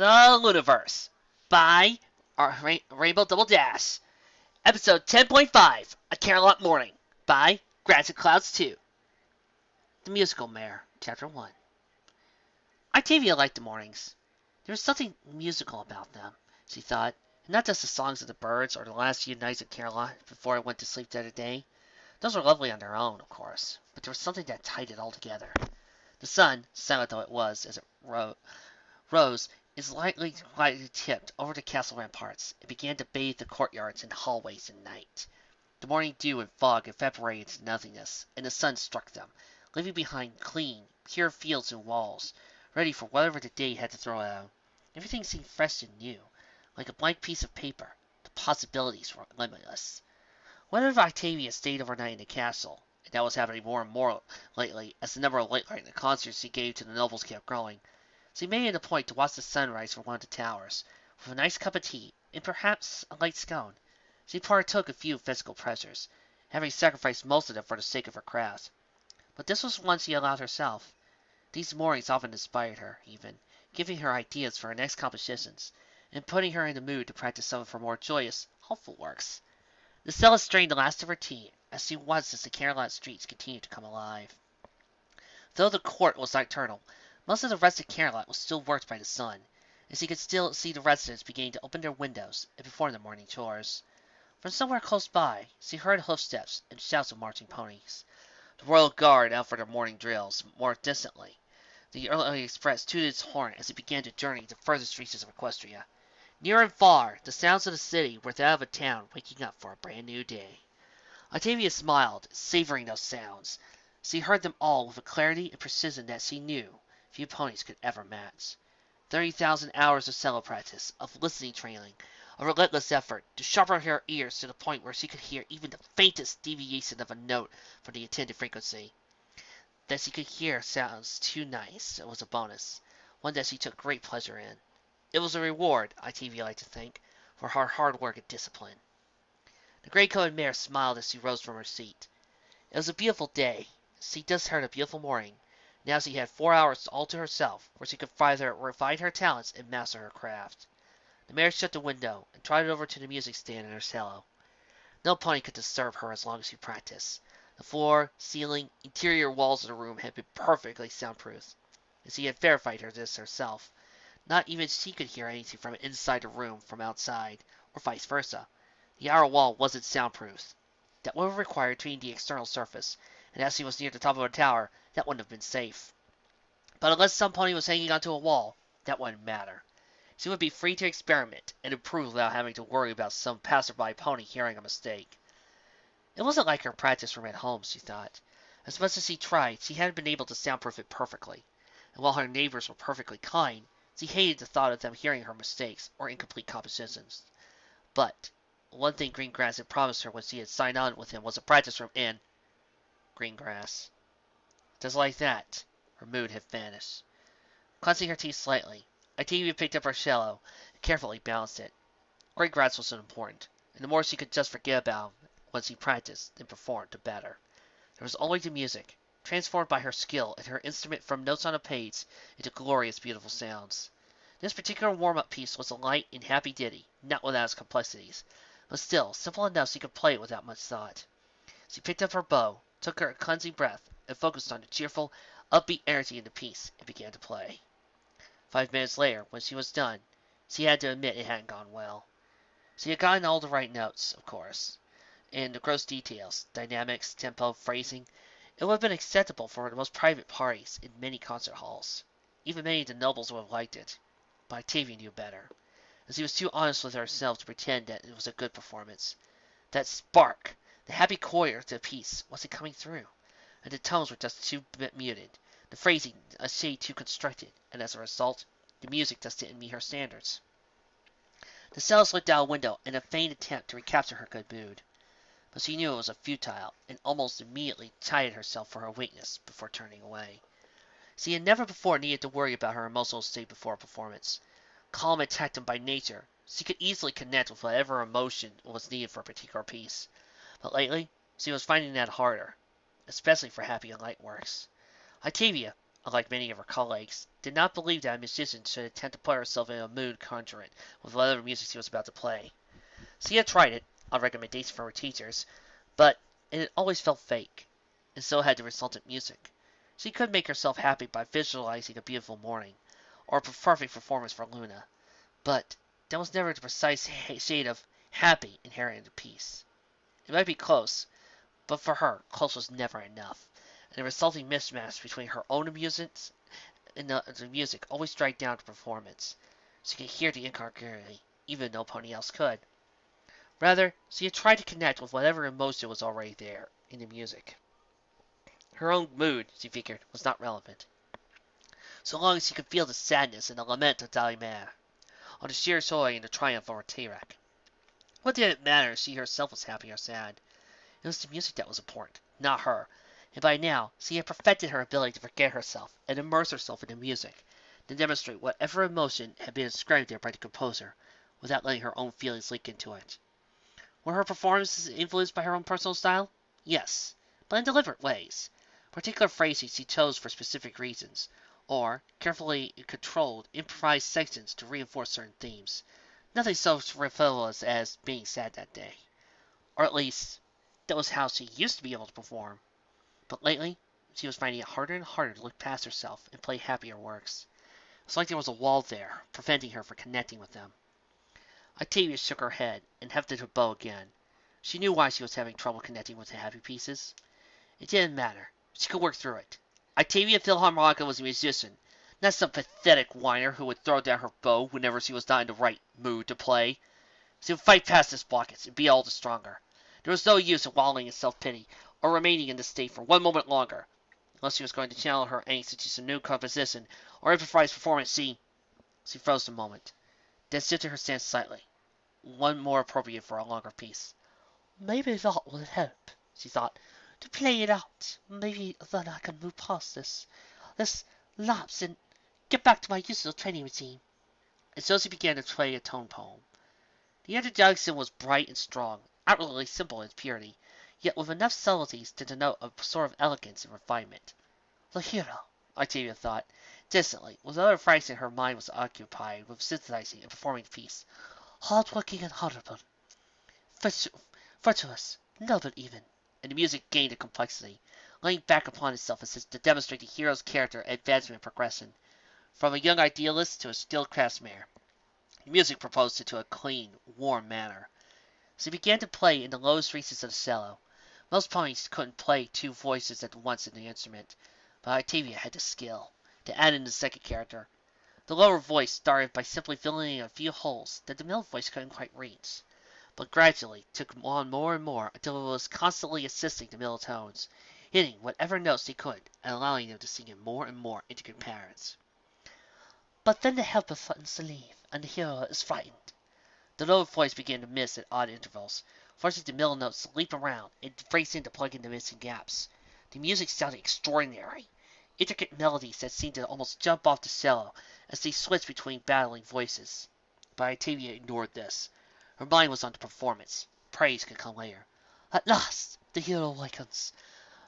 The Lunaverse by Rainbow Double Dash. Episode 10.5, A Canterlot Morning by Grass and Clouds 2. The Musical Mare, Chapter 1. Octavia liked the mornings. There was something musical about them, she thought, and not just the songs of the birds or the last few nights at Canterlot before I went to sleep the other day. Those were lovely on their own, of course, but there was something that tied it all together. The sun, silent though it was as it rose, is lightly tipped over the castle ramparts and began to bathe the courtyards and hallways in night. The morning dew and fog evaporated to nothingness, and the sun struck them, leaving behind clean, pure fields and walls, ready for whatever the day had to throw at them. Everything seemed fresh and new, like a blank piece of paper. The possibilities were limitless. What if Octavia stayed overnight in the castle? And that was happening more and more lately, as the number of late-night concerts he gave to the nobles kept growing. So he made it a point to watch the sunrise from one of the towers, with a nice cup of tea, and perhaps a light scone. She partook a few physical pleasures, having sacrificed most of them for the sake of her craft. But this was one she allowed herself. These mornings often inspired her, even, giving her ideas for her next compositions, and putting her in the mood to practice some of her more joyous, hopeful works. The cellist strained the last of her tea, as she watched as the Canterlot streets continued to come alive. Though the court was nocturnal, most of the rest of Canterlot was still worked by the sun, and she could still see the residents beginning to open their windows and perform their morning chores. From somewhere close by, she heard hoofsteps and shouts of marching ponies. The royal guard out for their morning drills. More distantly, the early express tooted its horn as it began to journey to furthest reaches of Equestria. Near and far, the sounds of the city were that of a town waking up for a brand new day. Octavia smiled, savoring those sounds. She heard them all with a clarity and precision that she knew few ponies could ever match. 30,000 hours of cello practice, of listening training, of relentless effort, to sharpen her ears to the point where she could hear even the faintest deviation of a note from the intended frequency. That she could hear sounds too nice was a bonus, one that she took great pleasure in. It was a reward, Octavia liked to think, for her hard work and discipline. The gray-coated mare smiled as she rose from her seat. It was a beautiful day. She just had a beautiful morning. Now she had 4 hours all to herself, where she could further refine her talents and master her craft. The mare shut the window and trotted over to the music stand in her cello. No pony could disturb her as long as she practiced. The floor, ceiling, interior walls of the room had been perfectly soundproof, and she had verified this herself. Not even she could hear anything from inside the room from outside, or vice versa. The outer wall wasn't soundproof. That would have required treating the external surface, and as she was near the top of a tower, that wouldn't have been safe. But unless some pony was hanging onto a wall, that wouldn't matter. She would be free to experiment and improve without having to worry about some passerby pony hearing a mistake. It wasn't like her practice room at home, she thought. As much as she tried, she hadn't been able to soundproof it perfectly. And while her neighbors were perfectly kind, she hated the thought of them hearing her mistakes or incomplete compositions. But one thing Greengrass had promised her when she had signed on with him was a practice room in Greengrass. Just like that, her mood had vanished. Clenching her teeth slightly, Octavia picked up her cello and carefully balanced it. Greengrass wasn't important, and the more she could just forget about him once she practiced and performed, the better. There was only the music, transformed by her skill and her instrument from notes on a page into glorious, beautiful sounds. This particular warm-up piece was a light and happy ditty, not without its complexities, but still simple enough she could play it without much thought. She picked up her bow, took her cleansing breath, and focused on the cheerful, upbeat energy in the piece, and began to play. 5 minutes later, when she was done, she had to admit it hadn't gone well. She had gotten all the right notes, of course, and the gross details, dynamics, tempo, phrasing. It would have been acceptable for the most private parties in many concert halls. Even many of the nobles would have liked it. But Octavia knew better, and she was too honest with herself to pretend that it was a good performance. That spark, the happy choir to the piece, wasn't coming through, and the tones were just too muted, the phrasing a shade too constructed, and as a result, the music just didn't meet her standards. The cellist looked out a window in a faint attempt to recapture her good mood, but she knew it was a futile, and almost immediately chided herself for her weakness before turning away. She had never before needed to worry about her emotional state before a performance. Calm and tactile by nature, she could easily connect with whatever emotion was needed for a particular piece. But lately, she was finding that harder, especially for happy and light works. Octavia, unlike many of her colleagues, did not believe that a musician should attempt to put herself in a mood conjurant with whatever music she was about to play. She had tried it, on recommendation from her teachers, but it had always felt fake, and so had the resultant music. She could make herself happy by visualizing a beautiful morning, or a perfect performance for Luna, but that was never the precise shade of happy inherent in the piece. It might be close, but for her, close was never enough, and the resulting mismatch between her own amusements and the music always dragged down the performance. She could hear the incongruity, even though nobody else could. Rather, she had tried to connect with whatever emotion was already there in the music. Her own mood, she figured, was not relevant, so long as she could feel the sadness and the lament of Dalimere, or the sheer joy and the triumph over Tirek. What did it matter if she herself was happy or sad? It was the music that was important, not her, and by now she had perfected her ability to forget herself and immerse herself in the music, to demonstrate whatever emotion had been inscribed there by the composer, without letting her own feelings leak into it. Were her performances influenced by her own personal style? Yes, but in deliberate ways. Particular phrases she chose for specific reasons, or carefully controlled, improvised sections to reinforce certain themes. Nothing so frivolous as being sad that day. Or at least, that was how she used to be able to perform. But lately, she was finding it harder and harder to look past herself and play happier works. It's like there was a wall there, preventing her from connecting with them. Octavia shook her head and hefted her bow again. She knew why she was having trouble connecting with the happy pieces. It didn't matter. She could work through it. Octavia Philharmonica was a musician, not some pathetic whiner who would throw down her bow whenever she was not in the right mood to play. She would fight past this blockage and be all the stronger. There was no use in wallowing in self-pity, or remaining in this state for one moment longer. Unless she was going to channel her angst into some new composition or improvised performance, she froze a moment, then shifted her stance slightly. One more appropriate for a longer piece. Maybe that will help, she thought, to play it out. Maybe then I can move past this lapse and get back to my usual training routine. And so she began to play a tone poem. The introduction was bright and strong, outwardly simple in its purity, yet with enough subtleties to denote a sort of elegance and refinement. The hero, Octavia thought, distantly, with other frights in her mind was occupied with synthesizing and performing the piece. Hard-working and honorable, virtuous, noble even, and the music gained a complexity, laying back upon itself as to demonstrate the hero's character advancement and progression, from a young idealist to a skilled craftsman. The music proposed it to a clean, warm manner. She began to play in the lowest reaches of the cello. Most ponies couldn't play two voices at once in the instrument, but Octavia had the skill to add in the second character. The lower voice started by simply filling in a few holes that the middle voice couldn't quite reach, but gradually took on more and more until it was constantly assisting the middle tones, hitting whatever notes he could and allowing them to sing in more and more intricate patterns. But then the helper threatens to leave, and the hero is frightened. The lower voice began to miss at odd intervals, forcing the middle notes to leap around and racing to plug in the missing gaps. The music sounded extraordinary. Intricate melodies that seemed to almost jump off the cello as they switched between battling voices. But Octavia ignored this. Her mind was on the performance. Praise could come later. At last, the hero awakens.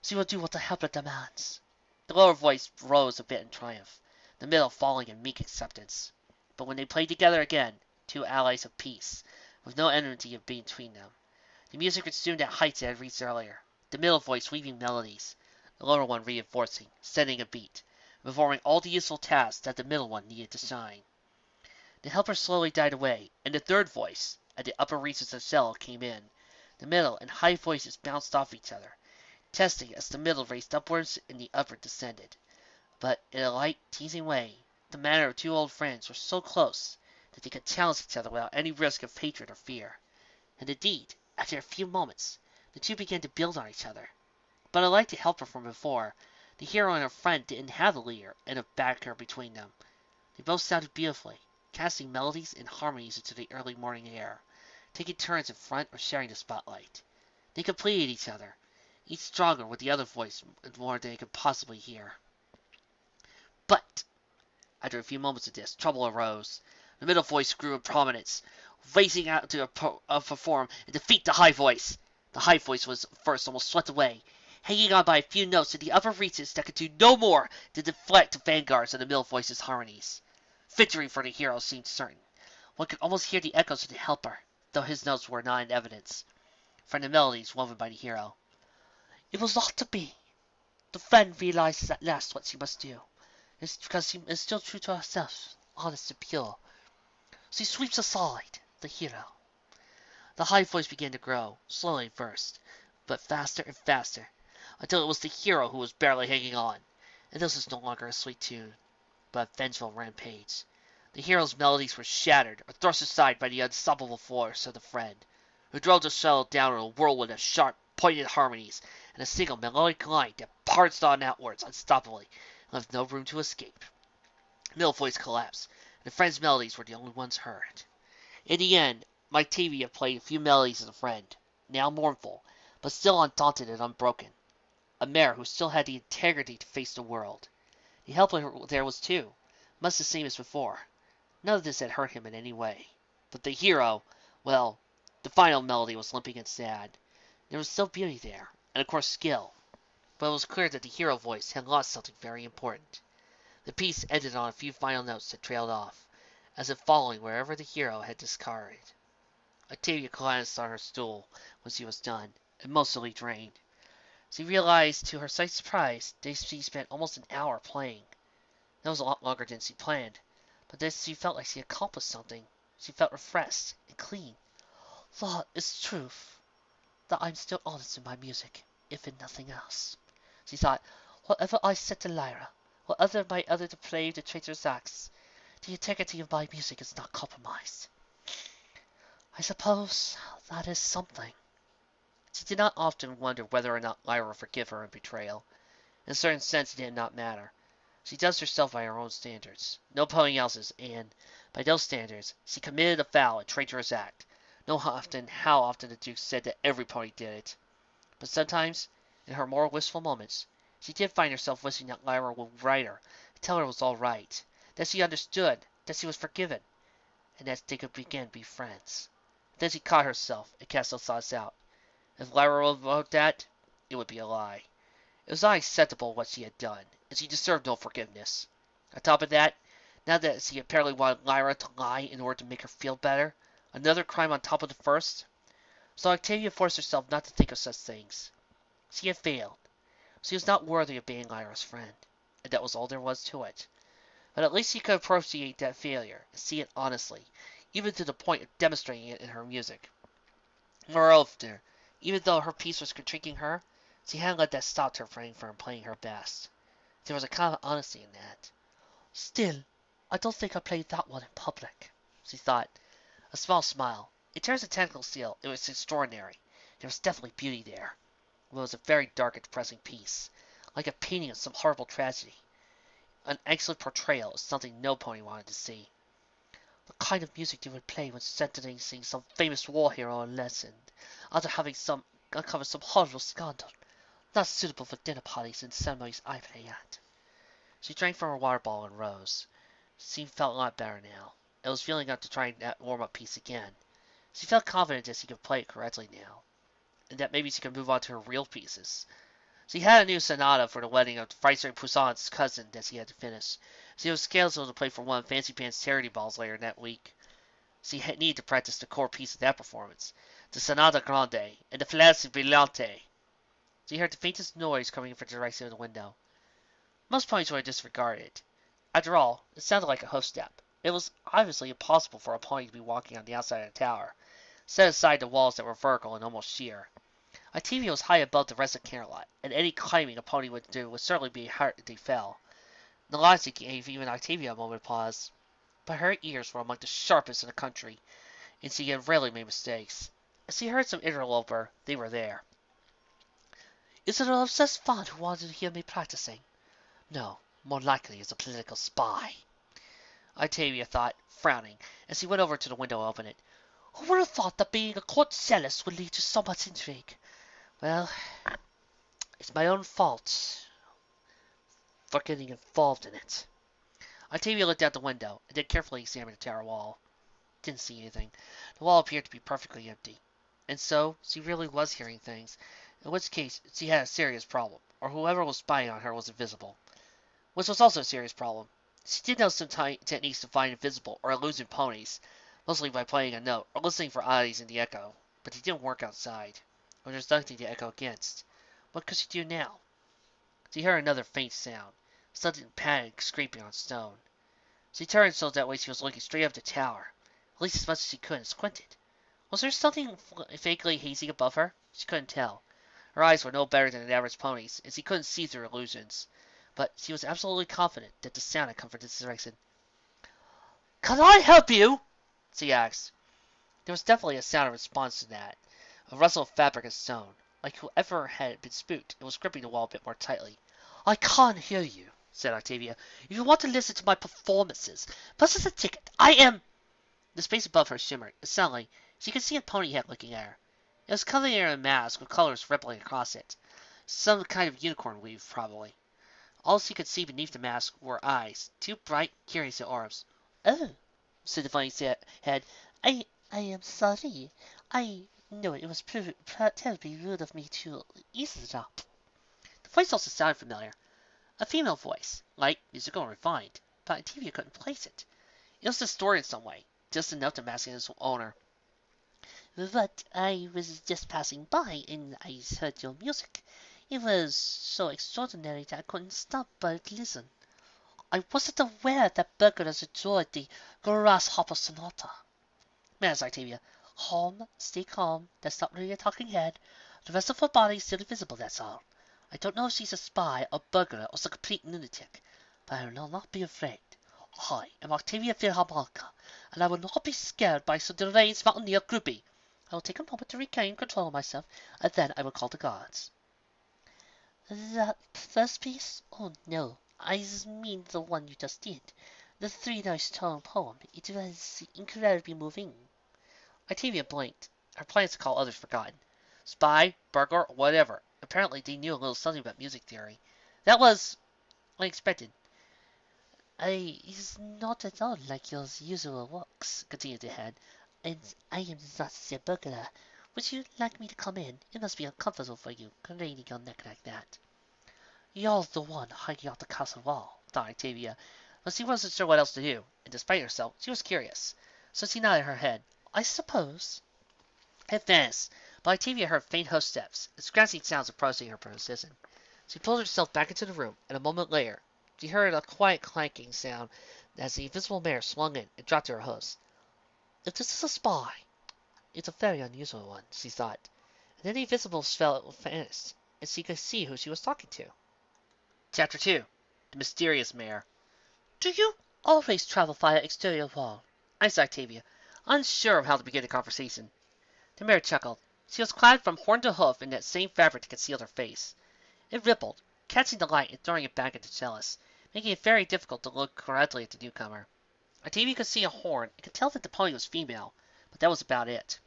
She will do what the helper demands. The lower voice rose a bit in triumph, the middle falling in meek acceptance. But when they played together again, two allies of peace, with no enmity between them, the music resumed at heights it had reached earlier, the middle voice weaving melodies, the lower one reinforcing, setting a beat, performing all the useful tasks that the middle one needed to shine. The helper slowly died away, and the third voice, at the upper reaches of the cello, came in. The middle and high voices bounced off each other, testing as the middle raced upwards and the upper descended. But in a light, teasing way, the manner of two old friends were so close that they could challenge each other without any risk of hatred or fear. And indeed, after a few moments, the two began to build on each other. But unlike the helper from before, the hero and her friend didn't have a leader and a backer between them. They both sounded beautifully, casting melodies and harmonies into the early morning air, taking turns in front or sharing the spotlight. They completed each other, each stronger with the other voice more than they could possibly hear. But, after a few moments of this, trouble arose. The middle voice grew in prominence, racing out to perform and defeat the high voice. The high voice was first almost swept away, hanging on by a few notes in the upper reaches that could do no more than deflect the vanguards of the middle voices' harmonies. Victory for the hero seemed certain. One could almost hear the echoes of the helper, though his notes were not in evidence, from the melodies woven by the hero. It was not to be. The friend realizes at last what she must do. It's because she is still true to herself, honest and pure. She sweeps aside the hero. The high voice began to grow, slowly first, but faster and faster, until it was the hero who was barely hanging on. And this was no longer a sweet tune, but a vengeful rampage. The hero's melodies were shattered or thrust aside by the unstoppable force of the friend, who drove the shuttle down in a whirlwind of sharp, pointed harmonies and a single melodic line that parched on outwards unstoppably and left no room to escape. The middle voice collapsed, and the friend's melodies were the only ones heard. In the end, Octavia played a few melodies of the friend, now mournful, but still undaunted and unbroken. A mare who still had the integrity to face the world. The helper there was too, much the same as before. None of this had hurt him in any way. But the hero, well, the final melody was limping and sad. There was still beauty there, and of course skill. But it was clear that the hero voice had lost something very important. The piece ended on a few final notes that trailed off, as if falling wherever the hero had discarded. Octavia glanced on her stool when she was done, emotionally drained. She realized, to her sight surprise, that she spent almost an hour playing. That was a lot longer than she planned, but that she felt like she accomplished something. She felt refreshed and clean. Lord, it's truth that I'm still honest in my music, if in nothing else. She thought, whatever I said to Lyra, whatever my other to play the traitor's acts, the integrity of my music is not compromised. I suppose that is something. She did not often wonder whether or not Lyra would forgive her in betrayal. In a certain sense, it did not matter. She judged herself by her own standards, nobody else's, and, by those standards, she committed a foul and traitorous act. How often the Duke said that every pony did it. But sometimes, in her more wistful moments, she did find herself wishing that Lyra would write her and tell her it was all right, that she understood, that she was forgiven, and that they could again be friends. Then she caught herself and cast those thoughts out. If Lyra wrote that, it would be a lie. It was not acceptable what she had done, and she deserved no forgiveness. On top of that, now that she apparently wanted Lyra to lie in order to make her feel better, another crime on top of the first. So Octavia forced herself not to think of such things. She had failed. She was not worthy of being Lyra's friend, and that was all there was to it. But at least she could appreciate that failure and see it honestly, even to the point of demonstrating it in her music. Moreover, even though her piece was critiquing her, she hadn't let that stop her from playing her best. There was a kind of honesty in that. Still, I don't think I played that one in public, she thought. A small smile. In terms of technical skill, it was extraordinary. There was definitely beauty there. It was a very dark and depressing piece, like a painting of some horrible tragedy. An excellent portrayal of something no pony wanted to see. The kind of music you would play when sentencing some famous war hero on lesson, after having uncovered some horrible scandal, not suitable for dinner parties and ceremonies I play at. She drank from her water bottle and rose. She felt a lot better now, and was feeling up to trying that warm-up piece again. She felt confident that she could play it correctly now, and that maybe she could move on to her real pieces. She had a new sonata for the wedding of Viceroy Poussin's cousin that she had to finish. She was scheduled to play for one of Fancy Pants charity balls later that week. She had needed to practice the core piece of that performance, the Sonata Grande and the Flash Brillante. She heard the faintest noise coming from the direction of the window. Most ponies would have disregarded it. After all, it sounded like a hoof step. It was obviously impossible for a pony to be walking on the outside of the tower, set aside the walls that were vertical and almost sheer. Octavia was high above the rest of Canterlot, and any climbing a pony would do would certainly be hurt if they fell. The logic gave even Octavia a moment of pause, but her ears were among the sharpest in the country, and she had rarely made mistakes. As she heard some interloper, they were there. Is it an obsessed fan who wanted to hear me practicing? No, more likely it's a political spy, Octavia thought, frowning, as she went over to the window to open it. Who would have thought that being a court cellist would lead to so much intrigue? Well, it's my own fault for getting involved in it. Octavia looked out the window, and then carefully examined the tower wall. Didn't see anything. The wall appeared to be perfectly empty. And so, she really was hearing things, in which case she had a serious problem, or whoever was spying on her was invisible, which was also a serious problem. She did know some techniques to find invisible or illusion ponies, mostly by playing a note or listening for oddities in the echo, but they didn't work outside, when there's nothing to echo against. What could she do now? She heard another faint sound, sudden panic scraping on stone. She turned so that way she was looking straight up the tower, at least as much as she could, and squinted. Was there something vaguely hazy above her? She couldn't tell. Her eyes were no better than an average pony's, and she couldn't see through illusions. But she was absolutely confident that the sound had come from this direction. "Can I help you?" she asked. There was definitely a sound in response to that, a rustle of fabric and stone, like whoever had been spooked and was gripping the wall a bit more tightly. "I can't hear you," said Octavia. "If you want to listen to my performances, purchase a ticket. I am—" The space above her shimmered, and suddenly she could see a pony head looking at her. It was covered in a mask with colors rippling across it. Some kind of unicorn weave, probably. All she could see beneath the mask were eyes, two bright, curious orbs. "Oh," said the funny head, I am sorry. I know it was terribly rude of me to eavesdrop." The voice also sounded familiar. A female voice, light, musical, and refined, but Octavia couldn't place it. It was distorted in some way, just enough to mask its owner. "But I was just passing by, and I heard your music. It was so extraordinary that I couldn't stop but listen. I wasn't aware that burglars adored the Grasshopper Sonata." "Yes, Octavia. Calm, stay calm. That's not really a talking head. The rest of her body's still invisible, that's all. I don't know if she's a spy, a burglar, or some complete lunatic, but I will not be afraid. I am Octavia Philharmonica, and I will not be scared by some deranged mountaineer groupie. I will take a moment to regain control of myself, and then I will call the guards." "That first piece? Oh, no. I mean the one you just did. The three-note tone poem. It was incredibly moving." Octavia blinked. Her plans to call others forgotten. Spy, burglar, or whatever. Apparently they knew a little something about music theory. That was unexpected. "It's not at all like your usual works," continued the head, "and I am not a burglar. Would you like me to come in? It must be uncomfortable for you, craning your neck like that." "You're the one hiding out the castle wall," thought Octavia, but she wasn't sure what else to do, and despite herself, she was curious. So she nodded her head. "I suppose." It vanished, but Octavia heard faint hoof steps and scratching sounds approaching her position. She pulled herself back into the room, and a moment later she heard a quiet clanking sound as the invisible mare swung in and dropped to her hoofs. "If this is a spy, it's a very unusual one," she thought, and then the invisible spell vanished, and she could see who she was talking to. Chapter 2. The Mysterious Mare. "Do you always travel via exterior wall?" asked Octavia, unsure of how to begin the conversation. The mare chuckled. She was clad from horn to hoof in that same fabric that concealed her face. It rippled, catching the light and throwing it back at the cellist, making it very difficult to look correctly at the newcomer. Octavia could see a horn and could tell that the pony was female, but that was about it.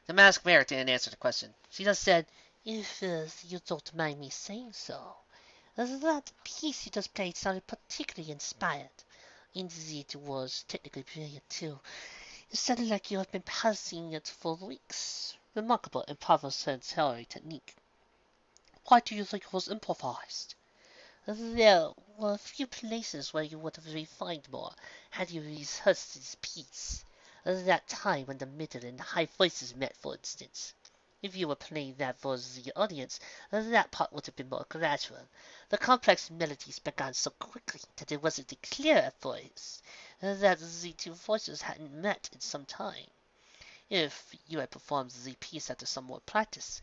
The masked mare didn't answer the question. She just said, "If you don't mind me saying so, that piece you just played sounded particularly inspired. Indeed, it was technically brilliant, too. It sounded like you had been practicing it for weeks. Remarkable improvisatory technique. Why do you think it was improvised?" "There were a few places where you would have refined more had you rehearsed this piece. That time when the middle and high voices met, for instance. If you were playing that for the audience, that part would have been more gradual. The complex melodies began so quickly that it wasn't clear at first that the two voices hadn't met in some time. If you had performed the piece after some more practice,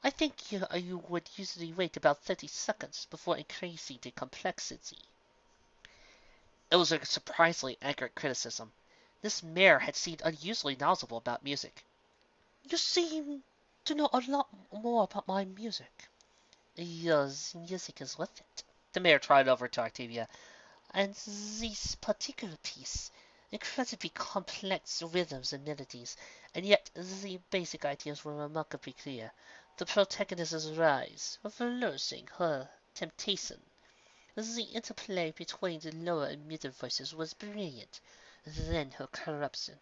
I think you would usually wait about 30 seconds before increasing the complexity." It was a surprisingly accurate criticism. This mare had seemed unusually knowledgeable about music. "You seem to know a lot more about my music." "Your music is worth it." The mare trotted over to Octavia. "And this particular piece, incredibly complex rhythms and melodies, and yet the basic ideas were remarkably clear. The protagonist's rise, her flourishing, her temptation. The interplay between the lower and middle voices was brilliant. Then her corruption.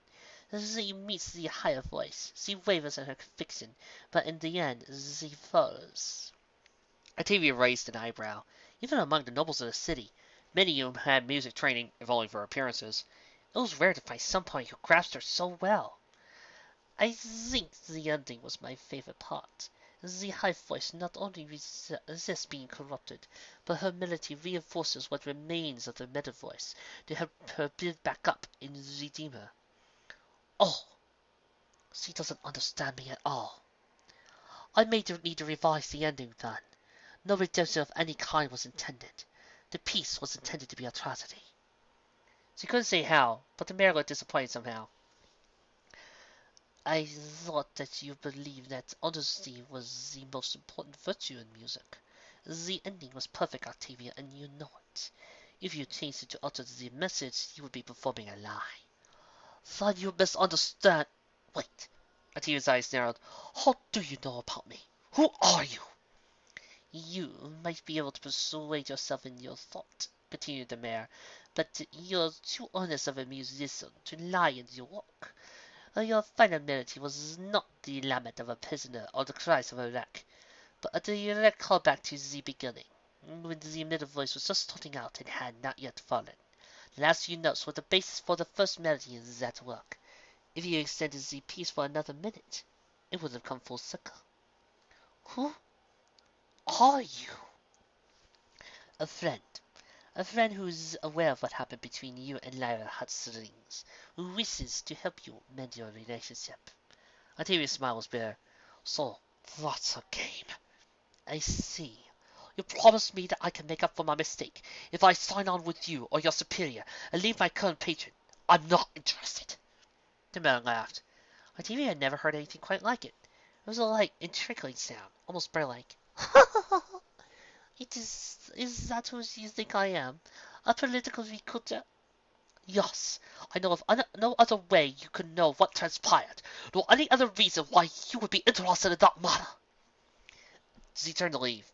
She meets the higher voice. She wavers in her conviction, but in the end, she follows. Octavia raised an eyebrow. Even among the nobles of the city, many of whom had music training, if only for appearances, it was rare to find someone who grasped her so well. I think the ending was my favorite part. The high voice not only resists being corrupted, but her melody reinforces what remains of the middle voice to help her build back up and redeem her. Oh, she doesn't understand me at all. I may need to revise the ending then. No redemption of any kind was intended. The piece was intended to be a tragedy. She couldn't say how, but the mayor looked disappointed somehow. I thought that you believed that honesty was the most important virtue in music. The ending was perfect, Octavia, and you know it. If you changed it to utter the message, you would be performing a lie. Thought you misunderstand. Wait. Octavia's eyes narrowed. How do you know about me? Who are you? You might be able to persuade yourself in your thought, continued the mayor, but you're too honest of a musician to lie in your work. Your final melody was not the lament of a prisoner or the cries of a wreck, but a direct callback to the beginning, when the middle voice was just starting out and had not yet fallen. The last few notes were the basis for the first melody in that work. If you extended the piece for another minute, it would have come full circle. Who are you? A friend. A friend who's aware of what happened between you and Lyra Hutchins, who wishes to help you mend your relationship. Octavia's smile was bitter. So, that's a game. I see. You promised me that I can make up for my mistake if I sign on with you or your superior and leave my current patron. I'm not interested. The man laughed. Octavia had never heard anything quite like it. It was a light and trickling sound, almost bird-like. Is that who you think I am? A political recruiter? Yes, I know of no other way you could know what transpired, nor any other reason why you would be interested in that matter. She turned to leave,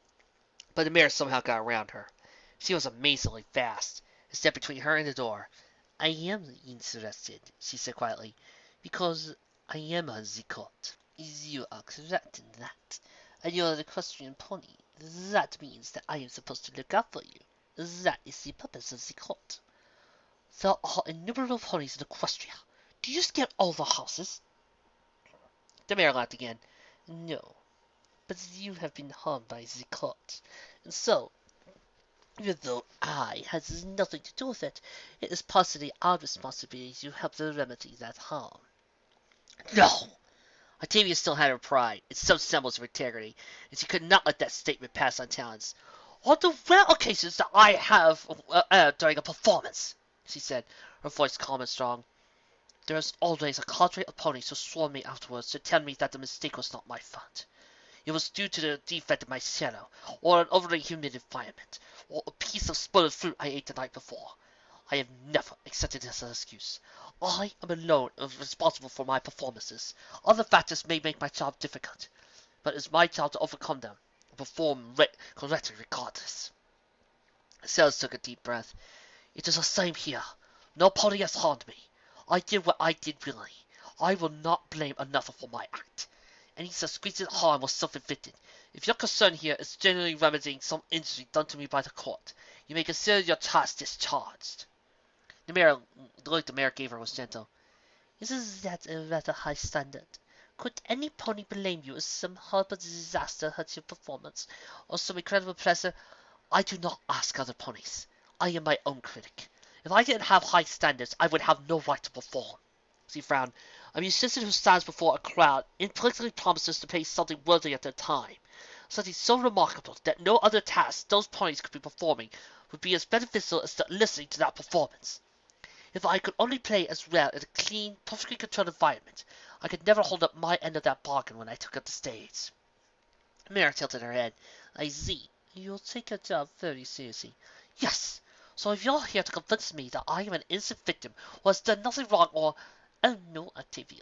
but the mayor somehow got around her. She was amazingly fast. A step between her and the door. I am interested, she said quietly, because I am on the court. You are correct in that. And you're an equestrian pony. That means that I am supposed to look out for you. That is the purpose of the court. There are innumerable ponies in Equestria. Do you scare all the houses? The mayor laughed again. No, but you have been harmed by the court, and so, even though I has nothing to do with it, it is partially our responsibility to help to remedy that harm. No! Octavia still had her pride, and some semblance of integrity, and she could not let that statement pass unchallenged. On the rare occasions that I have during a performance, she said, her voice calm and strong, there is always a cadre of ponies who swarm me afterwards to tell me that the mistake was not my fault. It was due to the defect in my cello, or an overly humid environment, or a piece of spoiled fruit I ate the night before. I have never accepted this as an excuse. I am alone responsible for my performances. Other factors may make my job difficult, but it is my job to overcome them and perform correctly regardless. Sellers took a deep breath. It is the same here. No pony has harmed me. I did what I did willingly. I will not blame another for my act. Any suspicious harm was self-inflicted. If your concern here is genuinely remedying some injury done to me by the court, you may consider your task discharged. The look the mayor gave her was gentle. Isn't that a rather high standard? Could any pony blame you if some horrible disaster hurt your performance, or some incredible pleasure? I do not ask other ponies. I am my own critic. If I didn't have high standards, I would have no right to perform. She frowned. A musician who stands before a crowd implicitly promises to play something worthy of their time, something so remarkable that no other task those ponies could be performing would be as beneficial as listening to that performance. If I could only play as well in a clean, perfectly controlled environment, I could never hold up my end of that bargain when I took up the stage. Mary tilted her head. I see. You'll take your job very seriously. Yes. So if you're here to convince me that I am an innocent victim who has done nothing wrong or... Oh no, Octavia.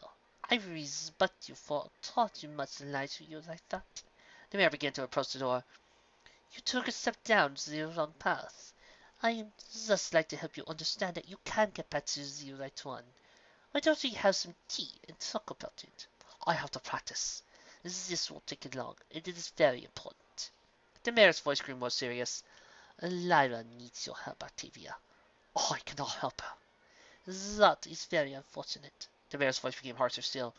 I respect you for taught you much lie to you like that. The mayor began to approach the door. You took a step down the wrong path. I am just like to help you understand that you can get back to the right one. Why don't we have some tea and talk about it? I have to practice. This will take long, and it is very important. The mayor's voice grew more serious. Lyra needs your help, Octavia. I cannot help her. That is very unfortunate. The mayor's voice became harsher still.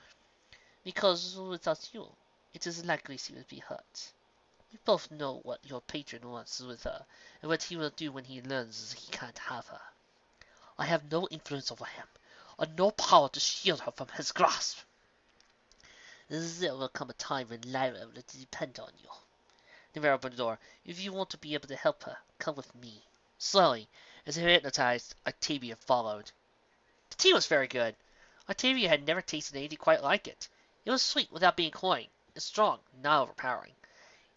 Because without you, it is likely she will be hurt. We both know what your patron wants with her, and what he will do when he learns he can't have her. I have no influence over him, or no power to shield her from his grasp. There will come a time when Lyra will depend on you. The mayor opened the door. If you want to be able to help her, come with me. Slowly, as if hypnotized, Octavia followed. The tea was very good. Octavia had never tasted anything quite like it. It was sweet without being cloying, and strong, not overpowering.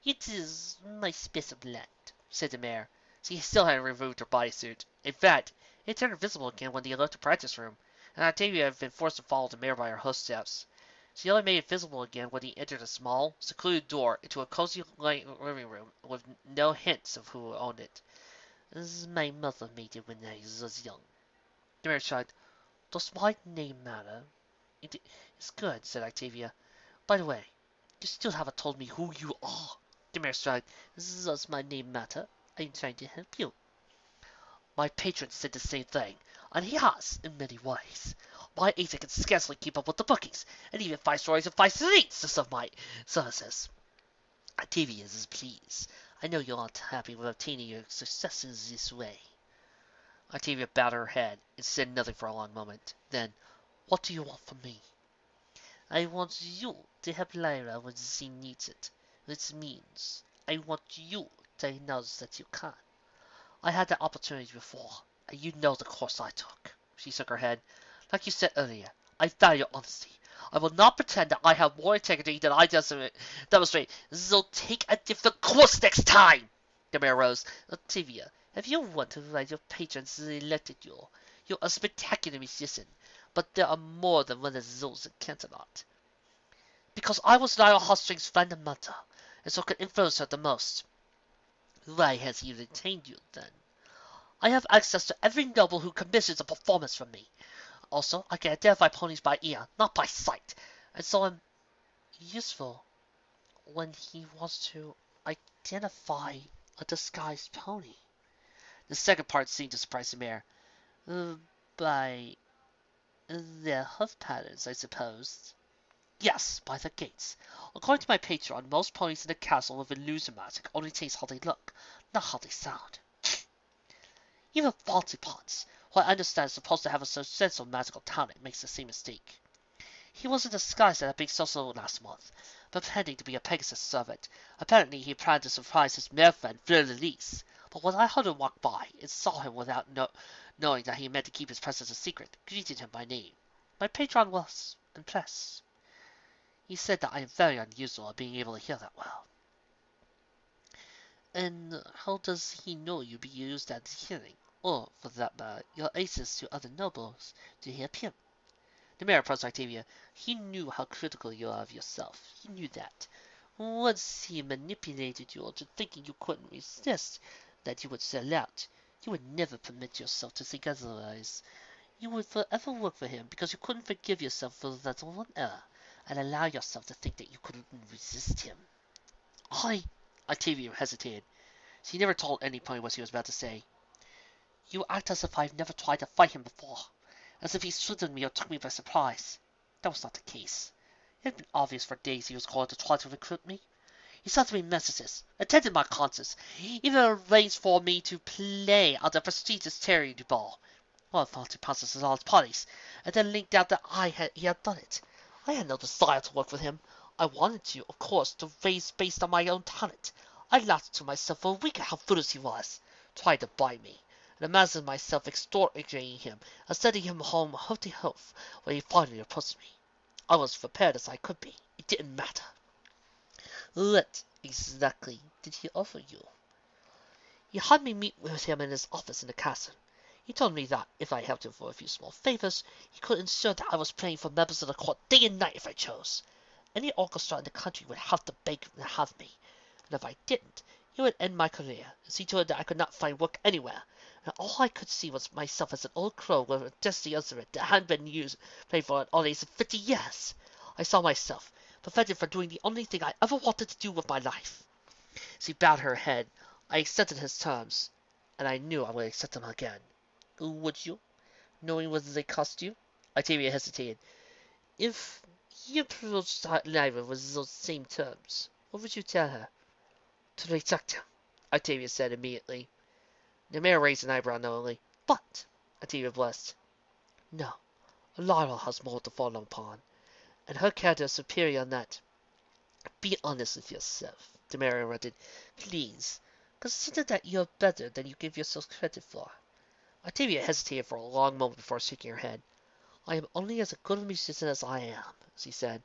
It is my special blend, said the mayor. She still hadn't removed her bodysuit. In fact, it turned invisible again when they left the practice room, and Octavia had been forced to follow the mayor by her host steps. She only made it visible again when he entered a small, secluded door into a cozy living room with no hints of who owned it. My mother made it when I was young. The mayor shrugged. Does my name matter? It's good, said Octavia. By the way, you still haven't told me who you are. The mayor shrugged. Does my name matter? I'm trying to help you. My patron said the same thing, and he has, in many ways. My agent can scarcely keep up with the bookings, and even 5 stories and 5 suites of my services. Octavia is pleased. I know you aren't happy with obtaining your successes this way. Octavia bowed her head and said nothing for a long moment. Then, what do you want from me? I want you to help Lyra when she needs it. Which means I want you to acknowledge that you can. I had that opportunity before, and you know the course I took. She shook her head. Like you said earlier, I value honesty. I will not pretend that I have more integrity than I demonstrate. So take a different course next time. The mayor rose. Octavia, have you wondered why your patrons elected you? You're a spectacular musician, but there are more than one of those in Canterlot. Because I was Lyra Hostring's friend and mentor, and so could influence her the most. Why has he retained you, then? I have access to every noble who commissions a performance from me. Also, I can identify ponies by ear, not by sight, and so I'm useful when he wants to identify a disguised pony. The second part seemed to surprise the mayor. By their hoof patterns, I suppose. Yes, by the gaits. According to my patron, most ponies in the castle with illusion magic only taste how they look, not how they sound. Even Faultypots, who I understand is supposed to have a sense of magical talent, makes the same mistake. He was in disguise at a big social last month, pretending to be a Pegasus servant. Apparently he planned to surprise his male friend Fleur-de-Lis, but when I heard him walk by and saw him without knowing that he meant to keep his presence a secret, greeted him by name. My patron was impressed. He said that I am very unusual at being able to hear that well. And how does he know you be used at hearing, or, for that matter, your access to other nobles to hear him? The mayor approached Octavia. He knew how critical you are of yourself. He knew that. Once he manipulated you into thinking you couldn't resist, that you would sell out, you would never permit yourself to think otherwise. You would forever work for him because you couldn't forgive yourself for that one error, and allow yourself to think that you couldn't resist him. Octavia hesitated. She never told any pony what she was about to say. You act as if I've never tried to fight him before, as if he swindled me or took me by surprise. That was not the case. It had been obvious for days he was going to try to recruit me. He sent me messages, attended my concerts, even arranged for me to play at the prestigious charity ball. Well, I thought he passes his all parties, and then linked out that he had done it. I had no desire to work with him. I wanted to, of course, to raise based on my own talent. I laughed to myself for a week at how foolish he was, tried to buy me, and imagined myself extorting him and sending him home hoof when he finally approached me. I was prepared as I could be. It didn't matter. What exactly did he offer you? He had me meet with him in his office in the castle. He told me that, if I helped him for a few small favors, he could ensure that I was playing for members of the court day and night if I chose. Any orchestra in the country would have to beg to have me, and if I didn't, he would end my career, as he told that I could not find work anywhere, and all I could see was myself as an old crow with a dusty instrument that hadn't been used played for all these 50 years. I saw myself, prevented from doing the only thing I ever wanted to do with my life. She bowed her head. I accepted his terms, and I knew I would accept them again. Would you? Knowing what they cost you? Octavia hesitated. If he approached Lyra with those same terms, what would you tell her? To reject him, Octavia said immediately. The mayor raised an eyebrow knowingly. But, Octavia blushed. No, Lyra has more to fall upon, and her character is superior on that. Be honest with yourself, the mayor interrupted. Please, consider that you're better than you give yourself credit for. Octavia hesitated for a long moment before shaking her head. I am only as good a musician as I am, she said,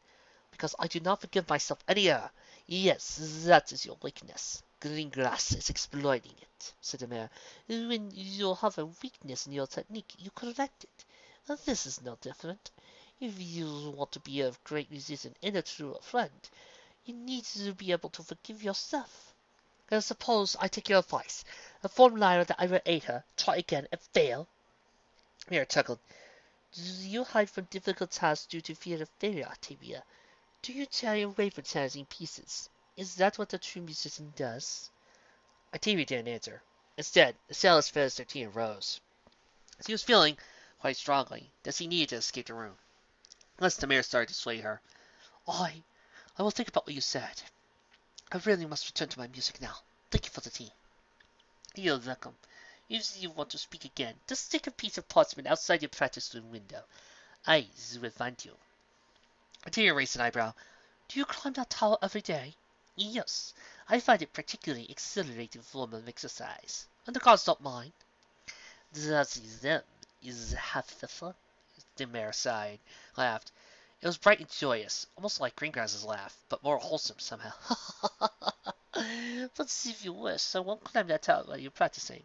because I do not forgive myself any error. Yes, that is your weakness. Greengrass is exploiting it, said the mayor. When you have a weakness in your technique, you correct it. This is no different. If you want to be a great musician and a true friend, you need to be able to forgive yourself. And suppose I take your advice. Inform Lyra that I will aid her, try again, and fail. Mayor chuckled. Do you hide from difficult tasks due to fear of failure, Octavia? Do you tear your wafer chairs in pieces? Is that what a true musician does? Octavia didn't answer. Instead, the cellist finished their tea and rose. She was feeling, quite strongly, that she needed to escape the room. Unless the mayor started to sway her. I will think about what you said. I really must return to my music now. Thank you for the tea. You're welcome. If you want to speak again, just stick a piece of parchment outside your practice room window. I will find you. Octavia raised an eyebrow. Do you climb that tower every day? Yes. I find it particularly exhilarating form of exercise. And the gods don't mind. That is half the fun. The mayor sighed, laughed. It was bright and joyous, almost like Greengrass's laugh, but more wholesome somehow. But if you wish, I won't climb that tower while you're practicing.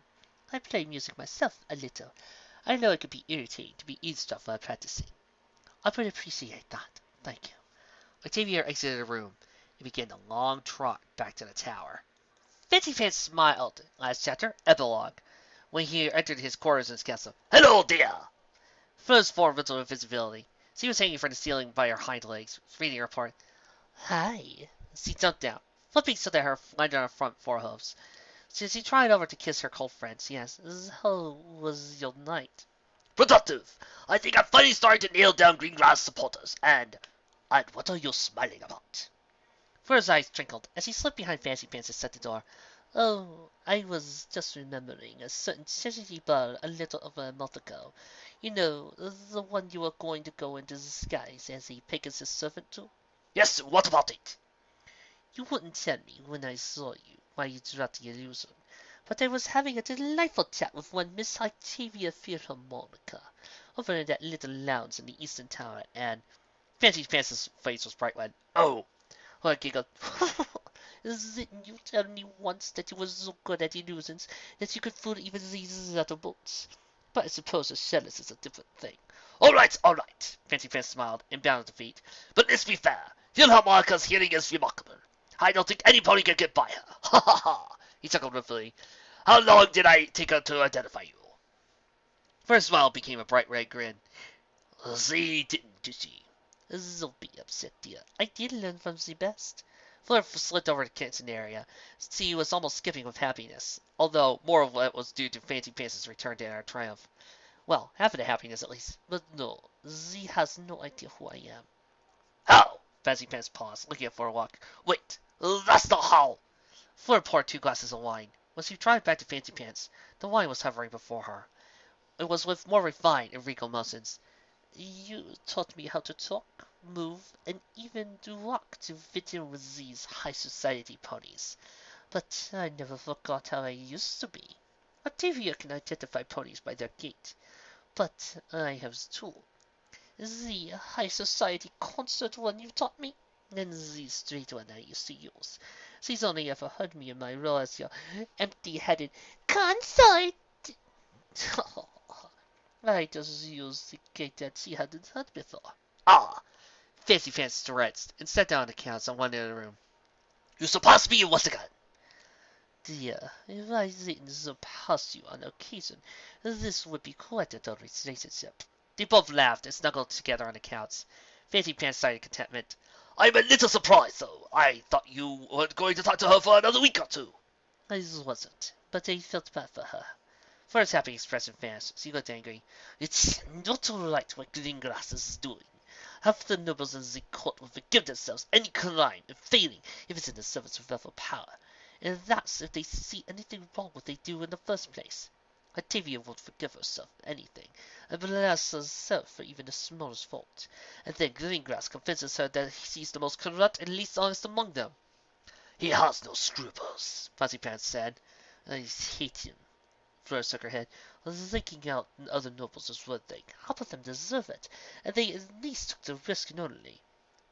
I play music myself a little. I know it can be irritating to be eavesdropped while practicing. I would appreciate that. Thank you. Octavia exited the room and began the long trot back to the tower. Fancy Pants smiled. Last chapter, epilogue. When he entered his quarters in his castle. Hello, dear! Fliz formed little invisibility. She was hanging from the ceiling by her hind legs, reading her report. Hi. She jumped down, flipping so that her landed on her front forehooves. She tried over to kiss her cold friend. She asked, how was your night? Productive. I think I'm finally starting to nail down Greengrass supporters. And what are you smiling about? Fur's eyes twinkled as he slipped behind Fancy Pants and shut the door. Oh, I was just remembering a certain charity ball a little over a month ago. You know, the one you were going to go into disguise as a Pegasus servant to? Yes, what about it? You wouldn't tell me when I saw you why you dropped the illusion, but I was having a delightful chat with one Miss Octavia Philharmonica over in that little lounge in the Eastern Tower, and Fancy Pants' face was bright red. Oh! Her giggled. Didn't you tell me once that you were so good at illusions that you could fool even these little boats? But I suppose a cellist is a different thing. All right, Fancy Pants smiled and bounded to feet. But let's be fair. Philharmonica's hearing is remarkable. I don't think anybody can get by her. Ha ha ha! He chuckled ruefully. How long did I take her to identify you? First smile became a bright red grin. She didn't, did she? Don't be upset, dear. I did learn from the best. Fleur slid over to the kitchen area. She was almost skipping with happiness, although more of it was due to Fancy Pants' return to her triumph. Well, half of the happiness at least. But no, she has no idea who I am. How? Fancy Pants paused, looking at Fleur walk. Wait, that's not how. Fleur poured 2 glasses of wine. When she tried back to Fancy Pants, the wine was hovering before her. It was with more refined and regal motions. You taught me how to talk, move, and even do rock to fit in with these high society ponies. But I never forgot how I used to be. Octavia can identify ponies by their gait, but I have too. The high society concert one you taught me, and the straight one I used to use. She's only ever heard me in my role as your empty-headed consort. I just used the gate that she hadn't heard before. Ah! Fancy Pants stretched and sat down on the couch on one end of the room. You surpass me once again. dear, if I didn't surpass you on occasion, this would be quite a dull relationship. They both laughed and snuggled together on the couch. Fancy Pants sighed in contentment. I'm a little surprised, though. I thought you weren't going to talk to her for another week or two. I wasn't, but I felt bad for her. For his happy expressive face, she looked angry. It's not all right what Greengrass is doing. Half the nobles in the court will forgive themselves any crime and failing if it's in the service of level power, and that's if they see anything wrong with what they do in the first place. Octavia won't forgive herself for anything, and blasts herself for even the smallest fault, and then Greengrass convinces her that he's the most corrupt and least honest among them. He has no scruples, Fuzzy Pants said. I hate him. Fleur shook her head. Thinking out other nobles is one thing. Half of them deserve it, and they at least took the risk knowingly.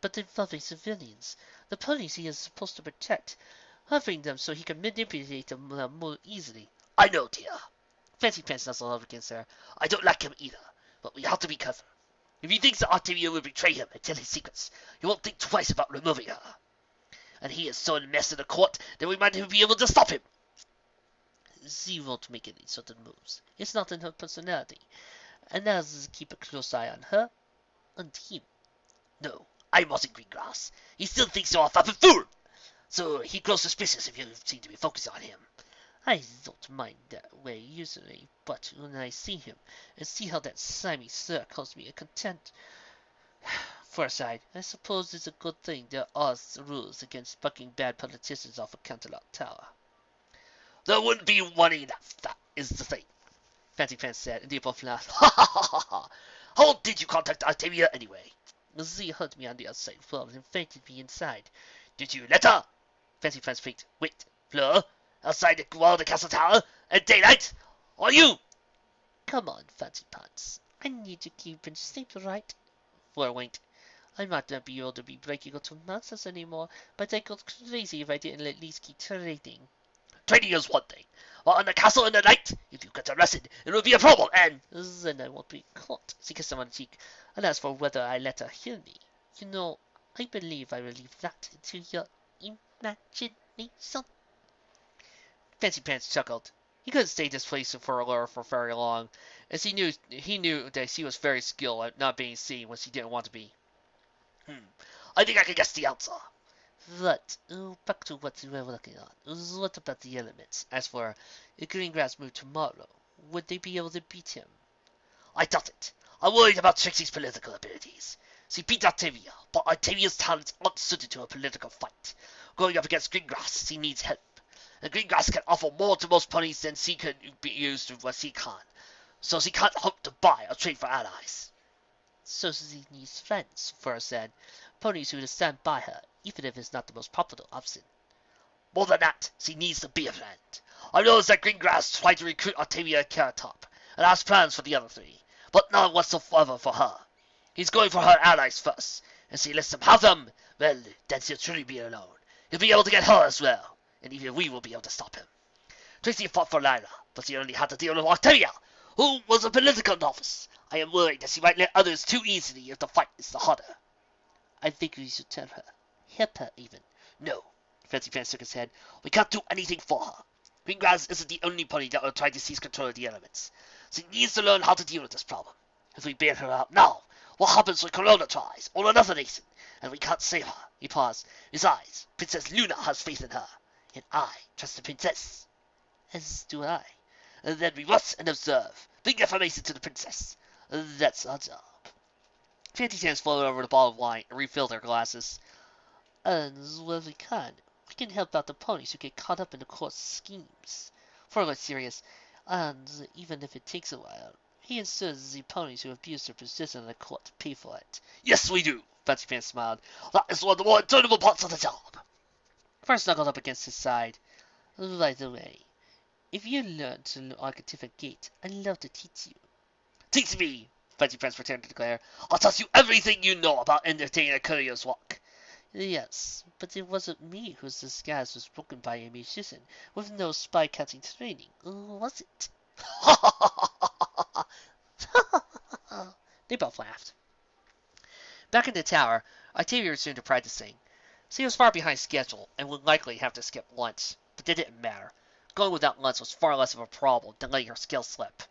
But involving civilians, the police he is supposed to protect, having them so he can manipulate them more easily. I know, dear. Fancy Pants nuzzled up against her. I don't like him either, but we have to be careful. If he thinks that Octavia will betray him and tell his secrets, he won't think twice about removing her. And he is so enmeshed in the court that we might be able to stop him. She won't make any certain moves. It's not in her personality. And as keep a close eye on her and him. No, I wasn't Greengrass. He still thinks you're a fat fool. So he grows suspicious if you seem to be focused on him. I don't mind that way usually, but when I see him and see how that slimy sir calls me a content for a side, I suppose it's a good thing there are rules against bucking bad politicians off a Canterlot tower. There wouldn't be one enough, that is the thing, Fancy Pants said, and they both laughed. Ha ha ha ha ha! How did you contact Octavia anyway? She heard me on the outside floor and fainted me inside. Did you let her? Fancy Pants freaked. Wait, Fleur? Outside the wall of the castle tower? At daylight? Or you? Come on, Fancy Pants. I need to keep in shape, right? Fleur winked. I might not be able to be breaking into nonsense anymore, but I'd go crazy if I didn't at least keep trading. Trading is one thing. While in the castle in the night, if you get arrested, it will be a problem, and... Then I won't be caught. She kissed him on the cheek. And as for whether I let her hear me, you know, I believe I will leave that to your imagination. Fancy Pants chuckled. He couldn't stay displeased for her for very long, as he knew that she was very skilled at not being seen when she didn't want to be. I think I can guess the answer. But, back to what we were looking at. What about the elements? As for if Greengrass moved tomorrow, would they be able to beat him? I doubt it. I'm worried about Trixie's political abilities. She beat Octavia, but Octavia's talents aren't suited to a political fight. Going up against Greengrass, she needs help. And Greengrass can offer more to most ponies than she can be used to what she can. So she can't hope to buy or trade for allies. So she needs friends, Fleur said. Ponies who will stand by her, even if it's not the most popular option. More than that, she needs to be a friend. I noticed that Greengrass tried to recruit Octavia and Canterlot, and has plans for the other three, but none whatsoever for her. He's going for her allies first, and she lets him have them, well, then she'll truly be alone. He'll be able to get her as well, and even we will be able to stop him. Trixie fought for Lila, but she only had to deal with Octavia, who was a political novice. I am worried that she might let others too easily if the fight is the harder. I think we should tell her. Help her, even. No, Fancy Pants shook his head. We can't do anything for her. Greengrass isn't the only pony that will try to seize control of the elements. She needs to learn how to deal with this problem. If we bail her out now, what happens when Corona tries, or another nation, and we can't save her? He paused. Besides, Princess Luna has faith in her, and I trust the princess. As do I. And then we watch and observe. Bring information to the princess. That's our job. Fancy Pants floated over the bottle of wine and refilled her glasses. And well we can. We can help out the ponies who get caught up in the court's schemes. For was serious, and even if it takes a while, he insists the ponies who abuse their position in the court pay for it. Yes, we do, Fancy Pants smiled. That is one of the more enjoyable parts of the job. First snuggled up against his side. By the way, if you learn to archetype a gate, I'd love to teach you. Teach me, Fancy Pants pretended to declare. I'll tell you everything you know about entertaining a courier's walk. Yes, but it wasn't me whose disguise was broken by a musician with no spy-catching training, was it? They both laughed. Back in the tower, Octavia resumed her practicing. She was far behind schedule and would likely have to skip lunch, but it didn't matter. Going without lunch was far less of a problem than letting her skills slip.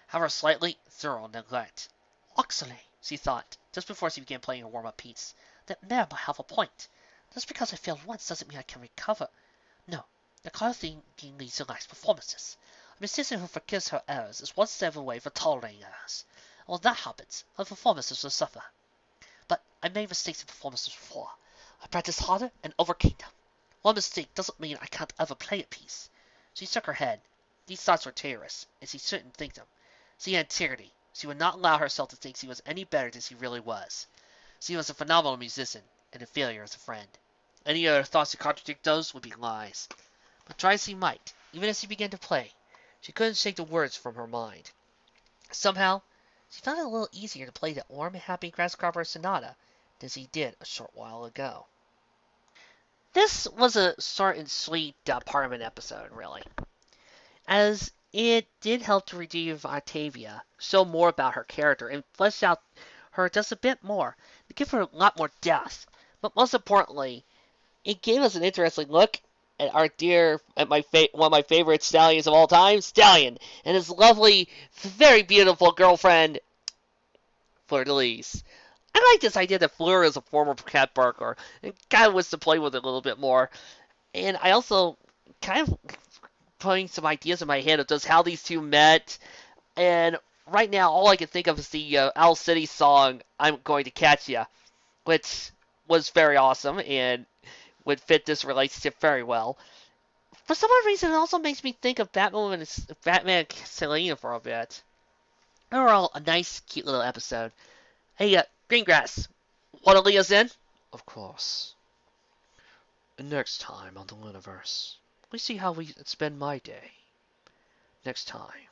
However, slightly thorough neglect. Actually, she thought, just before she began playing her warm-up piece, that Mare might have a point. Just because I failed once doesn't mean I can recover. No, the kind of thinking leads to nice performances. A musician who forgives her errors is one step away from tolerating errors. And when that happens, her performances will suffer. But I made mistakes in performances before. I practiced harder and overcame them. One mistake doesn't mean I can't ever play a piece. She shook her head. These thoughts were terrorist, and she shouldn't think them. She had integrity. She would not allow herself to think she was any better than she really was. She was a phenomenal musician, and a failure as a friend. Any other thoughts to contradict those would be lies. But try as she might, even as she began to play, she couldn't shake the words from her mind. Somehow, she found it a little easier to play that warm and happy Grasshopper Sonata than she did a short while ago. This was a short and sweet Parliament episode, really, as it did help to redeem Octavia, show more about her character, and flesh out her just a bit more, to give her a lot more depth. But most importantly, it gave us an interesting look at one of my favorite stallions of all time, Stallion, and his lovely, very beautiful girlfriend, Fleur de Lis. I like this idea that Fleur is a former cat burglar and kind of wants to play with it a little bit more. And I also kind of putting some ideas in my head of just how these two met. And right now, all I can think of is the Owl City song, I'm Going to Catch Ya, which was very awesome and would fit this relationship very well. For some odd reason, it also makes me think of Batman and Selena for a bit. Overall, a nice, cute little episode. Hey, Greengrass, want to lead us in? Of course. Next time on the Lunaverse, we see how we spend my day. Next time,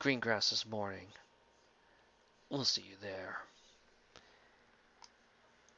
Greengrass's morning. We'll see you there.